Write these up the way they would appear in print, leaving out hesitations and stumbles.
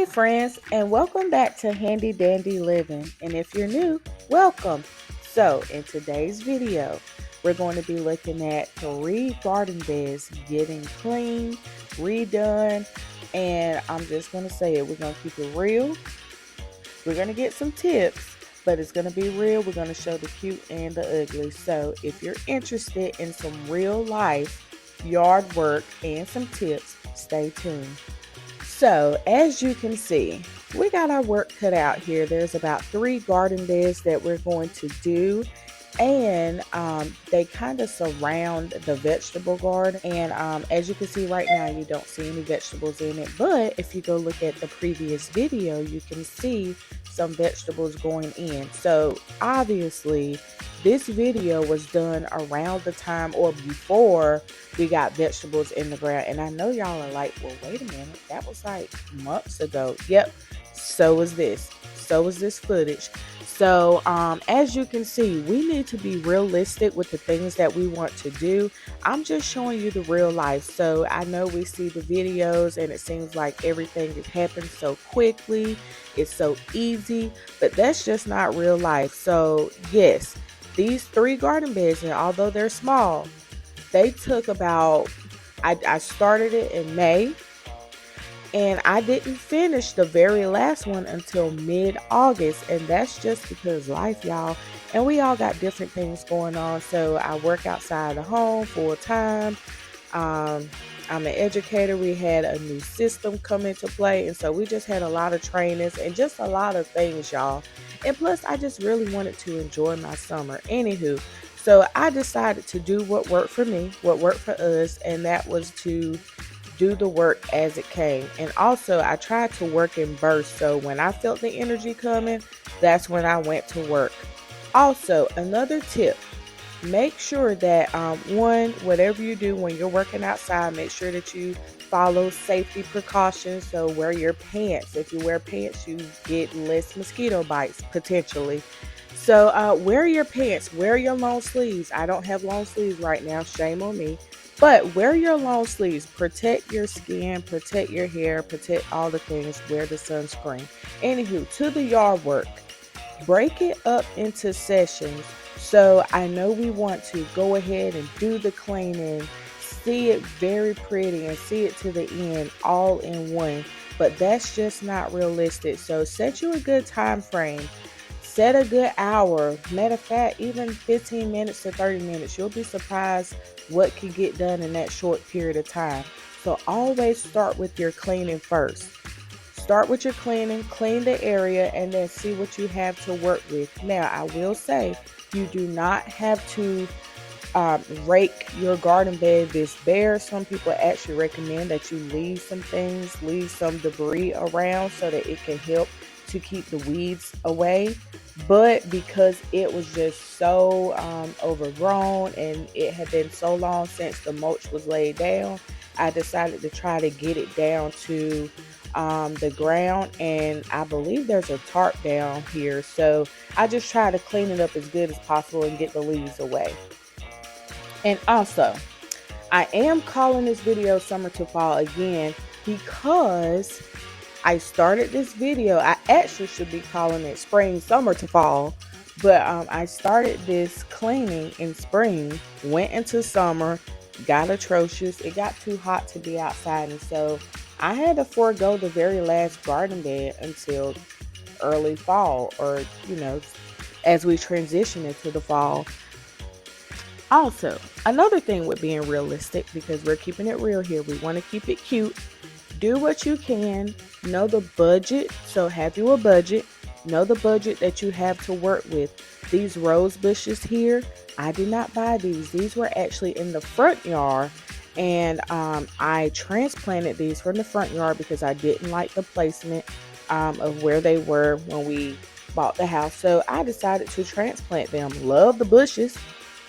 Hi, friends, and welcome back to Handy Dandy Living. And if you're new, welcome. So, in today's video, we're going to be looking at 3 garden beds getting clean, redone, and I'm just going to say it. We're going to keep it real. We're going to get some tips, but it's going to be real. We're going to show the cute and the ugly. So, if you're interested in some real life yard work and some tips, stay tuned. So, as you can see, we got our work cut out here. There's about 3 garden beds that we're going to do, and they kind of surround the vegetable garden. And as you can see right now, you don't see any vegetables in it. But if you go look at the previous video, you can see some vegetables going in. So, obviously, this video was done around the time or before we got vegetables in the ground. And I know y'all are like, well, wait a minute, that was like months ago. Yep, so was this. So was this footage. So as you can see, we need to be realistic with the things that we want to do. I'm just showing you the real life. So I know we see the videos and it seems like everything has happened so quickly. It's so easy, but that's just not real life. So yes, these 3 garden beds, and although they're small, they took about, I started it in May, and I didn't finish the very last one until mid-August, and that's just because life, y'all, and we all got different things going on. So I work outside the home full time. I'm an educator. We had a new system come into play, and so we just had a lot of trainings and just a lot of things, y'all. And plus, I just really wanted to enjoy my summer. Anywho, so I decided to do what worked for me, what worked for us, and that was to do the work as it came. And also, I tried to work in bursts. So when I felt the energy coming, that's when I went to work. Also, another tip, make sure that one, whatever you do when you're working outside, make sure that you follow safety precautions. So wear your pants. If you wear pants, you get less mosquito bites potentially. So wear your pants, wear your long sleeves. I don't have long sleeves right now, shame on me. But wear your long sleeves, protect your skin, protect your hair, protect all the things, wear the sunscreen. Anywho, to the yard work, break it up into sessions. So I know we want to go ahead and do the cleaning, see it very pretty and see it to the end all in one, but that's just not realistic. So set you a good time frame. Set a good hour. Matter of fact, even 15 minutes to 30 minutes. You'll be surprised what can get done in that short period of time. So always start with your cleaning first. Start with your cleaning, clean the area, and then see what you have to work with. Now, I will say, you do not have to rake your garden bed this bare. Some people actually recommend that you leave some things, leave some debris around so that it can help to keep the weeds away. But because it was just so overgrown and it had been so long since the mulch was laid down, I decided to try to get it down to the ground, and I believe there's a tarp down here, so I just try to clean it up as good as possible and get the leaves away. And also, I am calling this video summer to fall again because I started this video. I actually should be calling it spring, summer to fall. But I started this cleaning in spring, went into summer, got atrocious. It got too hot to be outside. And so I had to forego the very last garden bed until early fall, or, as we transition into the fall. Also, another thing with being realistic, because we're keeping it real here, we want to keep it cute. Do what you can, know the budget, so have you a budget, know the budget that you have to work with. These rose bushes here, I did not buy these. These were actually in the front yard, and I transplanted these from the front yard because I didn't like the placement of where they were when we bought the house. So I decided to transplant them. Love the bushes.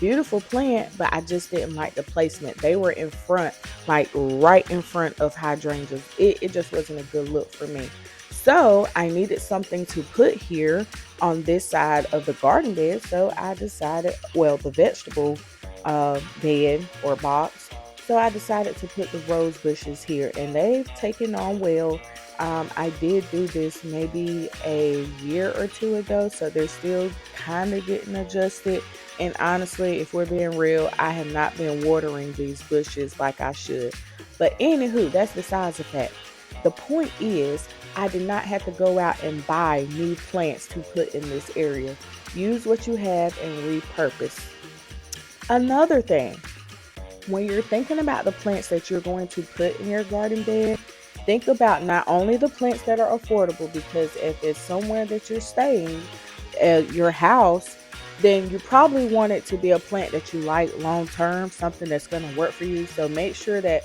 Beautiful plant, but I just didn't like the placement. They were in front, like right in front of hydrangeas. It just wasn't a good look for me. So I needed something to put here on this side of the garden bed. So I decided, well, the vegetable bed or box. So I decided to put the rose bushes here, and they've taken on well. I did do this maybe a year or two ago, so they're still kind of getting adjusted. And honestly, if we're being real, I have not been watering these bushes like I should. But anywho, that's besides the fact. The point is, I did not have to go out and buy new plants to put in this area. Use what you have and repurpose. Another thing, when you're thinking about the plants that you're going to put in your garden bed, think about not only the plants that are affordable, because if it's somewhere that you're staying at your house, then you probably want it to be a plant that you like long term, something that's going to work for you. So make sure that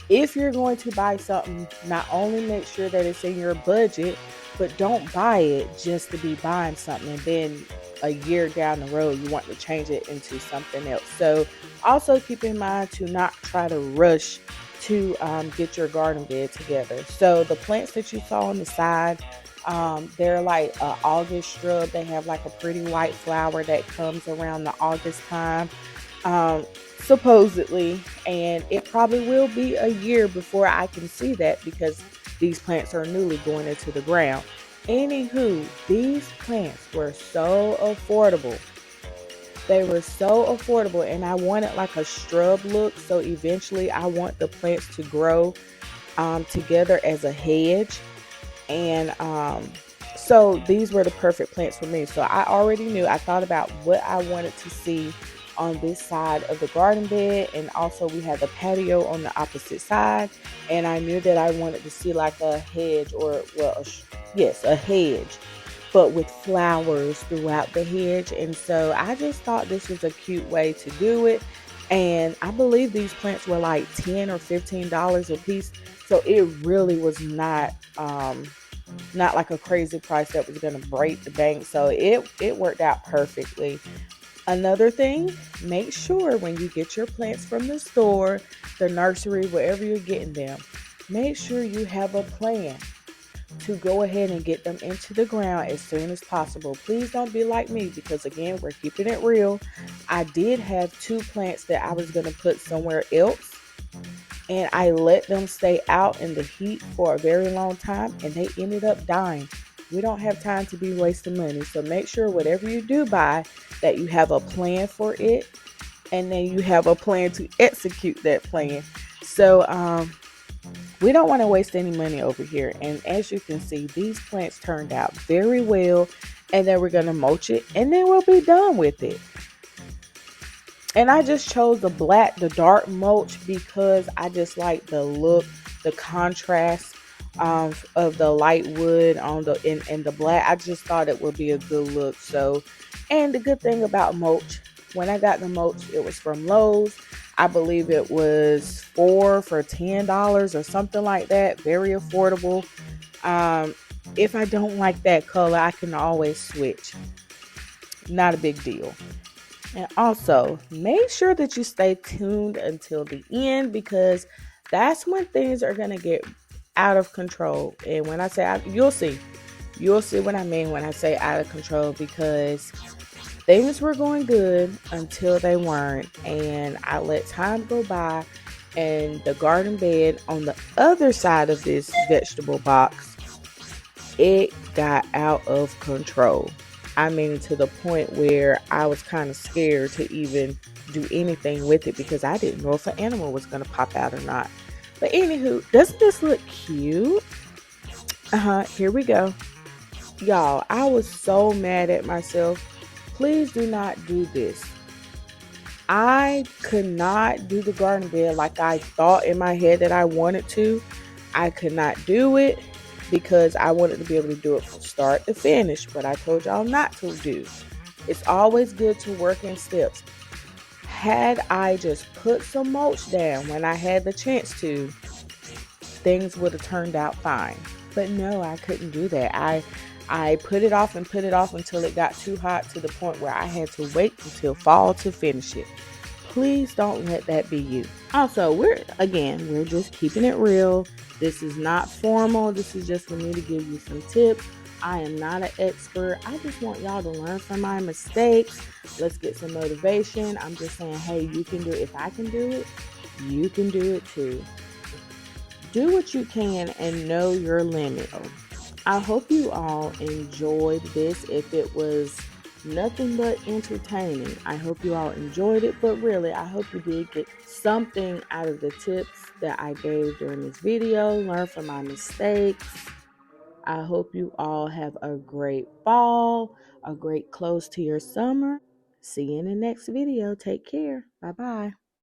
if you're going to buy something, not only make sure that it's in your budget, but don't buy it just to be buying something and then a year down the road you want to change it into something else. So also keep in mind to not try to rush to get your garden bed together. So the plants that you saw on the side, they're like a August shrub. They have like a pretty white flower that comes around the August time. Um, Supposedly, and it probably will be a year before I can see that because these plants are newly going into the ground. Anywho, these plants were so affordable. They were so affordable, and I wanted like a shrub look. So eventually, I want the plants to grow together as a hedge, and so these were the perfect plants for me. So I already knew, I thought about what I wanted to see on this side of the garden bed, and also we had the patio on the opposite side, and I knew that I wanted to see like a hedge, or well, yes, a hedge, but with flowers throughout the hedge. And so I just thought this was a cute way to do it, and I believe these plants were like $10 or $15 a piece, so it really was not like a crazy price that was going to break the bank. So it worked out perfectly. Another thing, make sure when you get your plants from the store, the nursery, wherever you're getting them, make sure you have a plan to go ahead and get them into the ground as soon as possible. Please don't be like me, because again, we're keeping it real. I did have two plants that I was going to put somewhere else, and I let them stay out in the heat for a very long time, and they ended up dying. We don't have time to be wasting money. So make sure whatever you do buy, that you have a plan for it, and then you have a plan to execute that plan. So we don't want to waste any money over here. And as you can see, these plants turned out very well, and then we're going to mulch it, and then we'll be done with it. And I just chose the dark mulch, because I just like the look, the contrast of the light wood on the in the black. I just thought it would be a good look. So, and the good thing about mulch, when I got the mulch, it was from Lowe's. I believe it was 4 for $10 or something like that. Very affordable. If I don't like that color, I can always switch. Not a big deal. And also, make sure that you stay tuned until the end, because that's when things are going to get out of control. And when I say out, you'll see what I mean when I say out of control, because things were going good until they weren't. And I let time go by, and the garden bed on the other side of this vegetable box, it got out of control. I mean, to the point where I was kind of scared to even do anything with it, because I didn't know if an animal was going to pop out or not. But anywho, doesn't this look cute? Here we go. Y'all, I was so mad at myself. Please do not do this. I could not do the garden bed like I thought in my head that I wanted to. I could not do it, because I wanted to be able to do it from start to finish, but I told y'all not to do. It's always good to work in steps. Had I just put some mulch down when I had the chance to, things would have turned out fine. But no, I couldn't do that. I put it off and put it off until it got too hot, to the point where I had to wait until fall to finish it. Please don't let that be you. Also, we're just keeping it real. This is not formal. This is just for me to give you some tips. I am not an expert. I just want y'all to learn from my mistakes. Let's get some motivation. I'm just saying, hey, you can do it. If I can do it, you can do it too. Do what you can and know your limit. I hope you all enjoyed this. If it was nothing but entertaining, I hope you all enjoyed it. But really, I hope you did get something out of the tips that I gave during this video. Learn from my mistakes. I hope you all have a great fall, a great close to your summer. See you in the next video. Take care. Bye-bye.